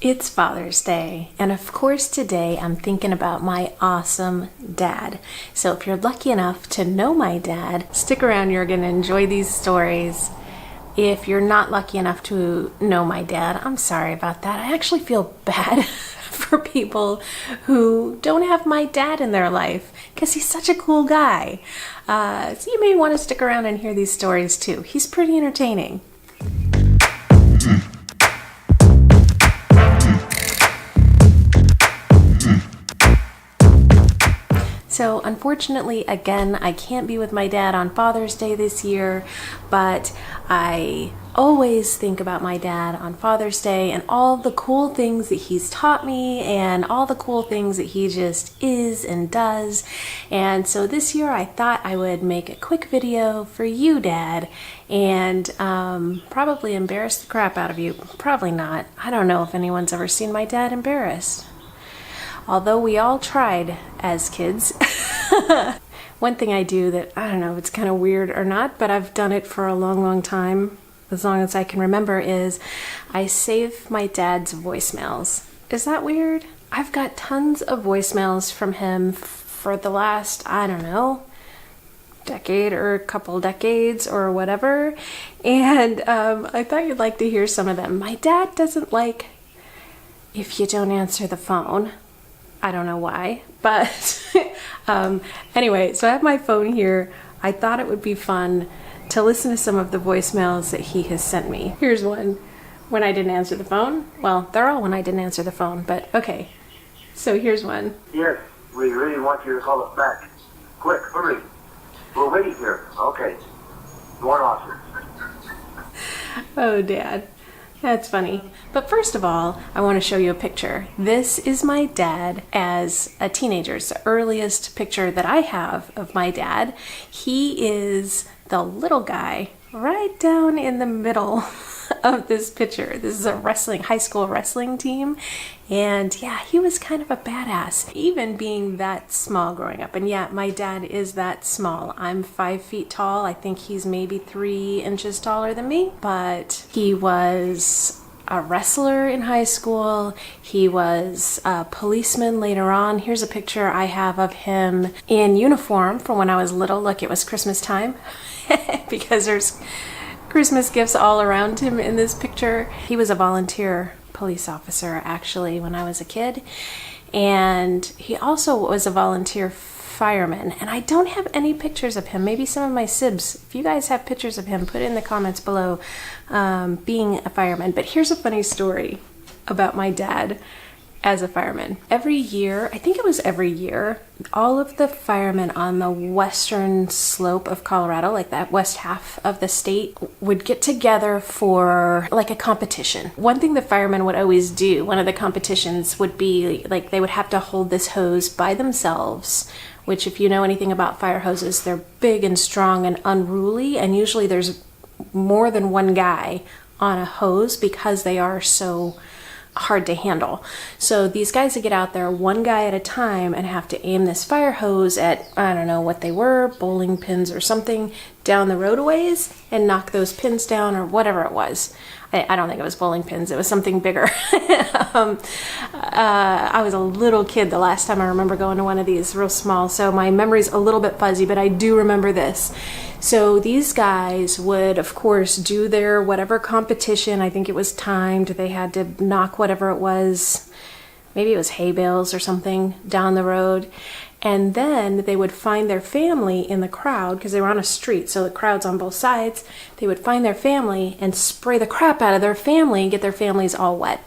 It's Father's Day, and of course today I'm thinking about my awesome dad. So if you're lucky enough to know my dad, stick around, you're going to enjoy these stories. If you're not lucky enough to know my dad, I'm sorry about that. I actually feel bad for people who don't have my dad in their life because he's such a cool guy. So you may want to stick around and hear these stories too. He's pretty entertaining. So unfortunately, again, I can't be with my dad on Father's Day this year, but I always think about my dad on Father's Day and all the cool things that he's taught me and all the cool things that he just is and does. And so this year I thought I would make a quick video for you, Dad, and probably embarrass the crap out of you. Probably not. I don't know if anyone's ever seen my dad embarrassed. Although we all tried as kids. One thing I do that, I don't know if it's kind of weird or not, but I've done it for a long time, as long as I can remember, is I save my dad's voicemails. Is that weird? I've got tons of voicemails from him for the last, I don't know, decade or a couple decades or whatever. And I thought you'd like to hear some of them. My dad doesn't like if you don't answer the phone. I don't know why, but anyway, so I have my phone here. I thought it would be fun to listen to some of the voicemails that he has sent me. Here's one when I didn't answer the phone. Well, they're all when I didn't answer the phone, but okay. So here's one. Yes, we really want you to call us back. Quick, hurry. We're waiting here. Okay. More officers. Oh, Dad. That's funny. But first of all, I want to show you a picture. This is my dad as a teenager. It's the earliest picture that I have of my dad. He is the little guy right down in the middle of this picture. This is a high school wrestling team. And yeah, he was kind of a badass, even being that small growing up. And yeah, my dad is that small. I'm 5 feet tall. I think he's maybe 3 inches taller than me, but he was a wrestler in high school. He was a policeman later on. Here's a picture I have of him in uniform from when I was little. Look, it was Christmas time because there's Christmas gifts all around him in this picture. He was a volunteer police officer actually when I was a kid, and he also was a volunteer fireman, and I don't have any pictures of him. Maybe some of my sibs, if you guys have pictures of him, put it in the comments below, being a fireman. But here's a funny story about my dad as a fireman. Every year, I think it was every year, all of the firemen on the western slope of Colorado, like that west half of the state, would get together for like a competition. One thing the firemen would always do, one of the competitions would be like they would have to hold this hose by themselves, which if you know anything about fire hoses, they're big and strong and unruly, and usually there's more than one guy on a hose because they are so hard to handle. So these guys would get out there one guy at a time and have to aim this fire hose at, I don't know what they were, bowling pins or something, down the roadways and knock those pins down or whatever it was. I don't think it was bowling pins. It was something bigger. I was a little kid the last time I remember going to one of these, real small. So my memory's a little bit fuzzy, but I do remember this. So these guys would, of course, do their whatever competition. I think it was timed. They had to knock whatever it was. Maybe it was hay bales or something down the road. And then they would find their family in the crowd because they were on a street, so the crowd's on both sides. They would find their family and spray the crap out of their family and get their families all wet.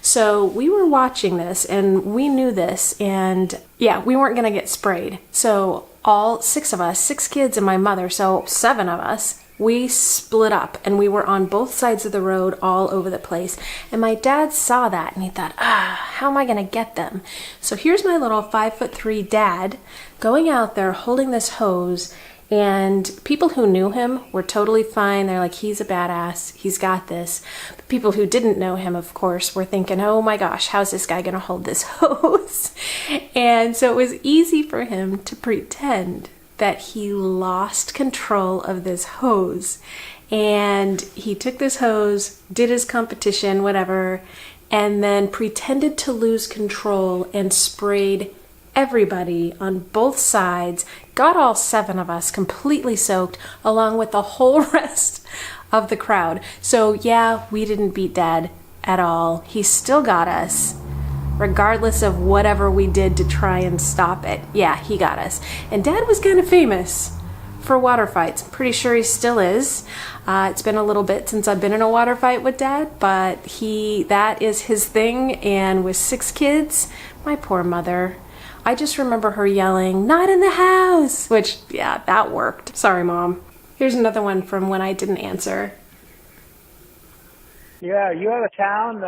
So we were watching this and we knew this, and yeah, we weren't going to get sprayed. So all 6 of us, 6 kids and my mother, so 7 of us, we split up and we were on both sides of the road all over the place. And my dad saw that and he thought, how am I going to get them? So here's my little 5'3" dad going out there holding this hose, and people who knew him were totally fine. They're like, he's a badass, he's got this. But people who didn't know him, of course, were thinking, oh my gosh, how's this guy going to hold this hose? And so it was easy for him to pretend that he lost control of this hose And he took this hose, did his competition, whatever, and then pretended to lose control and sprayed everybody on both sides, got all 7 of us completely soaked, along with the whole rest of the crowd. So yeah, we didn't beat Dad at all. He still got us, regardless of whatever we did to try and stop it. Yeah, he got us. And Dad was kind of famous for water fights. I'm pretty sure he still is. It's been a little bit since I've been in a water fight with Dad, but that is his thing. And with 6 kids, my poor mother, I just remember her yelling, "Not in the house!" Which, yeah, that worked. Sorry, Mom. Here's another one from when I didn't answer. Yeah, you have a town,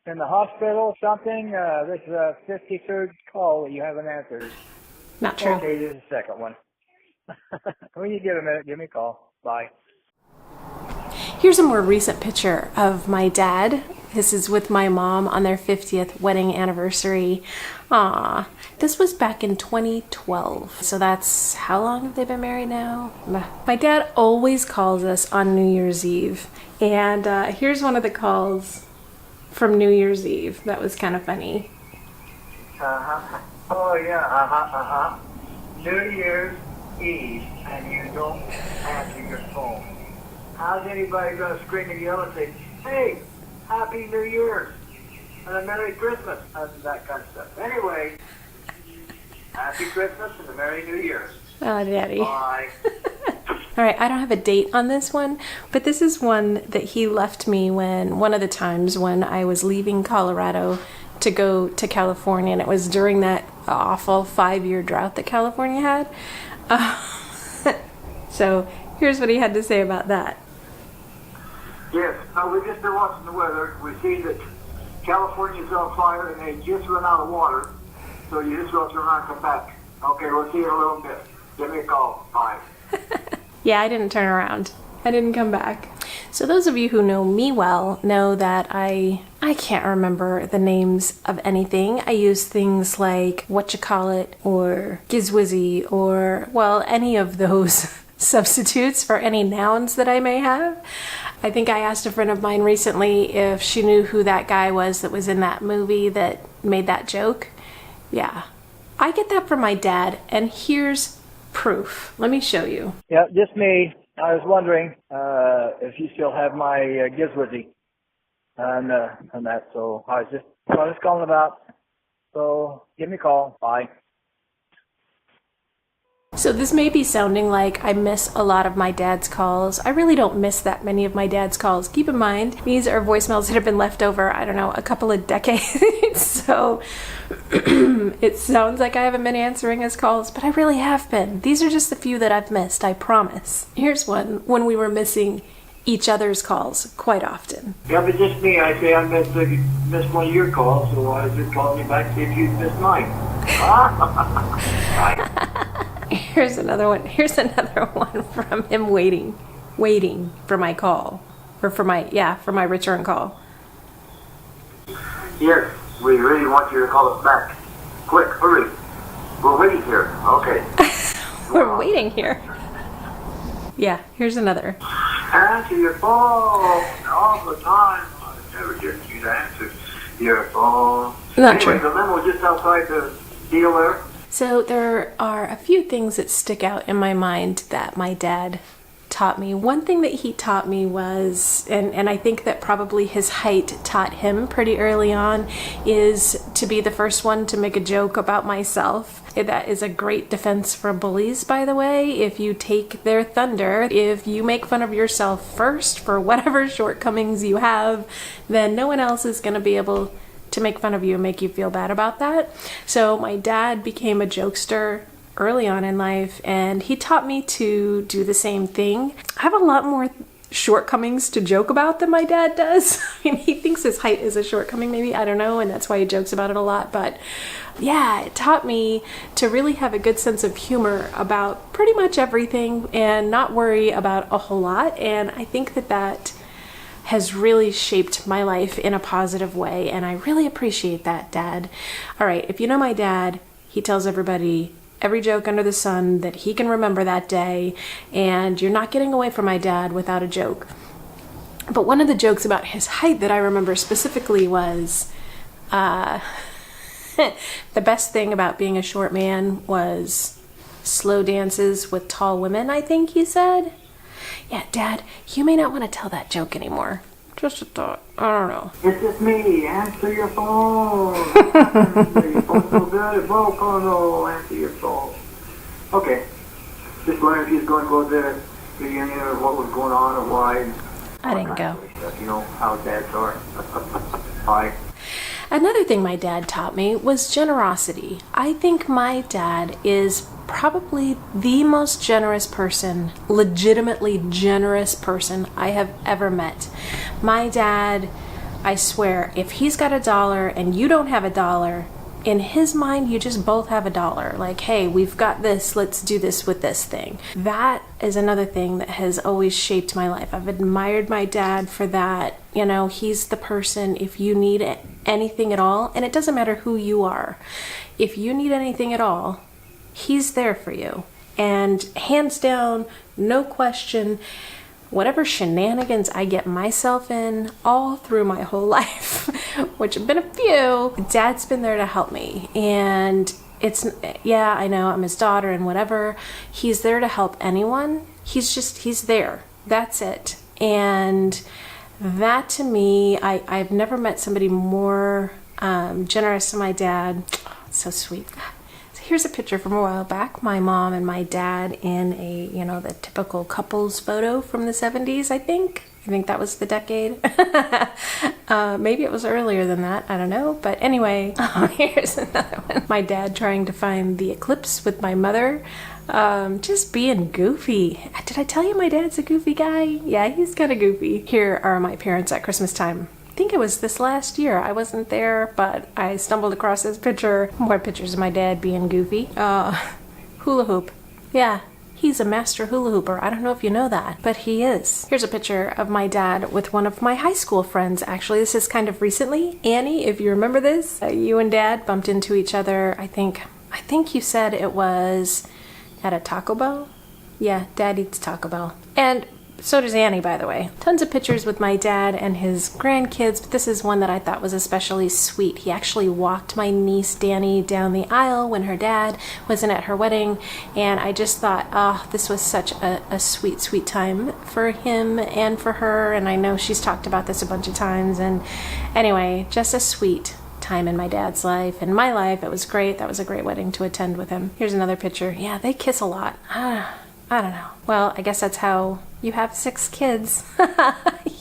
in the hospital or something? This is a 53rd call that you haven't answered. Not true. Okay, this is the second one. When you get a minute, give me a call. Bye. Here's a more recent picture of my dad. This is with my mom on their 50th wedding anniversary. Aw, this was back in 2012. So that's, how long have they been married now? My dad always calls us on New Year's Eve. And here's one of the calls from New Year's Eve. That was kind of funny. Oh, yeah, New Year's Eve, and you don't answer your phone. How's anybody going to scream and yell and say, "Hey, Happy New Year's, and a Merry Christmas," and that kind of stuff. Anyway, Happy Christmas and a Merry New Year's. Oh, Daddy. Bye. All right, I don't have a date on this one, but this is one that he left me one of the times when I was leaving Colorado to go to California, and it was during that awful 5-year drought that California had. So here's what he had to say about that. Yes, we've just been watching the weather. We see that California's on fire and they just run out of water. So you just go turn around and come back. Okay, we'll see you in a little bit. Give me a call. Bye. Yeah, I didn't turn around. I didn't come back. So those of you who know me well know that I can't remember the names of anything. I use things like whatchamacallit or gizwizzy or, well, any of those substitutes for any nouns that I may have. I think I asked a friend of mine recently if she knew who that guy was that was in that movie that made that joke. Yeah, I get that from my dad, and here's proof. Let me show you. Yeah, just me. I was wondering if you still have my Gizwizzy on that. So I was calling about. So give me a call. Bye. So this may be sounding like I miss a lot of my dad's calls. I really don't miss that many of my dad's calls. Keep in mind, these are voicemails that have been left over, I don't know, a couple of decades. So it sounds like I haven't been answering his calls, but I really have been. These are just the few that I've missed, I promise. Here's one when we were missing each other's calls quite often. Yeah, but just me. I say I missed one of your calls, so I was just calling you back to see if you missed mine. Here's another one. Here's another one from him waiting for my call, or for my return call. Yes, we really want you to call us back. Quick, hurry. We're waiting here. Okay. We're waiting here. Yeah, here's another. Answer your phone all the time. I never get you to answer your phone. Not anyway, true. The limo just outside the deal there. So there are a few things that stick out in my mind that my dad taught me. One thing that he taught me was, and I think that probably his height taught him pretty early on, is to be the first one to make a joke about myself. That is a great defense for bullies, by the way. If you take their thunder, if you make fun of yourself first for whatever shortcomings you have, then no one else is going to be able to make fun of you and make you feel bad about that. So my dad became a jokester early on in life, and he taught me to do the same thing. I have a lot more shortcomings to joke about than my dad does. I mean, he thinks his height is a shortcoming, maybe, I don't know, and that's why he jokes about it a lot. But yeah, it taught me to really have a good sense of humor about pretty much everything and not worry about a whole lot. And I think that has really shaped my life in a positive way, and I really appreciate that, Dad. All right, if you know my dad, he tells everybody every joke under the sun that he can remember that day, and you're not getting away from my dad without a joke. But one of the jokes about his height that I remember specifically was, the best thing about being a short man was slow dances with tall women, I think he said. Yeah, Dad, you may not want to tell that joke anymore. Just a thought. I don't know. It's just me. Answer your phone. Your phone's so good. It broke. Oh no. Answer your phone. Okay. Just wondering if he's going to go to the reunion or what was going on or why. I didn't go. You know how dads are. Bye. Another thing my dad taught me was generosity. I think my dad is probably the most generous person, legitimately generous person I have ever met. My dad, I swear, if he's got $1 and you don't have $1, in his mind, you just both have $1. Like, hey, we've got this, let's do this with this thing. That is another thing that has always shaped my life. I've admired my dad for that. You know, he's the person, if you need anything at all, and it doesn't matter who you are, if you need anything at all, he's there for you. And hands down, no question, whatever shenanigans I get myself in all through my whole life, which have been a few, Dad's been there to help me. And it's, yeah, I know I'm his daughter and whatever. He's there to help anyone. He's there. That's it. And that to me, I've never met somebody more generous than my dad. So sweet. Here's a picture from a while back. My mom and my dad in a, the typical couples photo from the 70s, I think. I think that was the decade. Maybe it was earlier than that. I don't know. But anyway, here's another one. My dad trying to find the eclipse with my mother. Just being goofy. Did I tell you my dad's a goofy guy? Yeah, he's kind of goofy. Here are my parents at Christmas time. I think it was this last year. I wasn't there, but I stumbled across this picture. More pictures of my dad being goofy. Hula hoop. Yeah, he's a master hula hooper. I don't know if you know that, but he is. Here's a picture of my dad with one of my high school friends. Actually, this is kind of recently. Annie, if you remember this, you and Dad bumped into each other. I think you said it was at a Taco Bell. Yeah, Dad eats Taco Bell. And so does Annie, by the way. Tons of pictures with my dad and his grandkids, but this is one that I thought was especially sweet. He actually walked my niece Danny down the aisle when her dad wasn't at her wedding, and I just thought, this was such a sweet, sweet time for him and for her, and I know she's talked about this a bunch of times, and anyway, just a sweet time in my dad's life and my life. It was great. That was a great wedding to attend with him. Here's another picture. Yeah, they kiss a lot. I don't know. Well, I guess that's how you have 6 kids.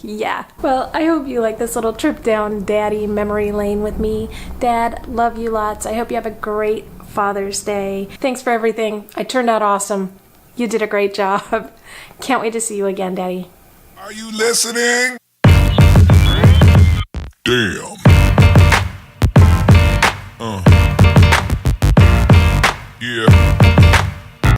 Yeah. Well, I hope you like this little trip down Daddy memory lane with me. Dad, love you lots. I hope you have a great Father's Day. Thanks for everything. I turned out awesome. You did a great job. Can't wait to see you again, Daddy. Are you listening? Damn.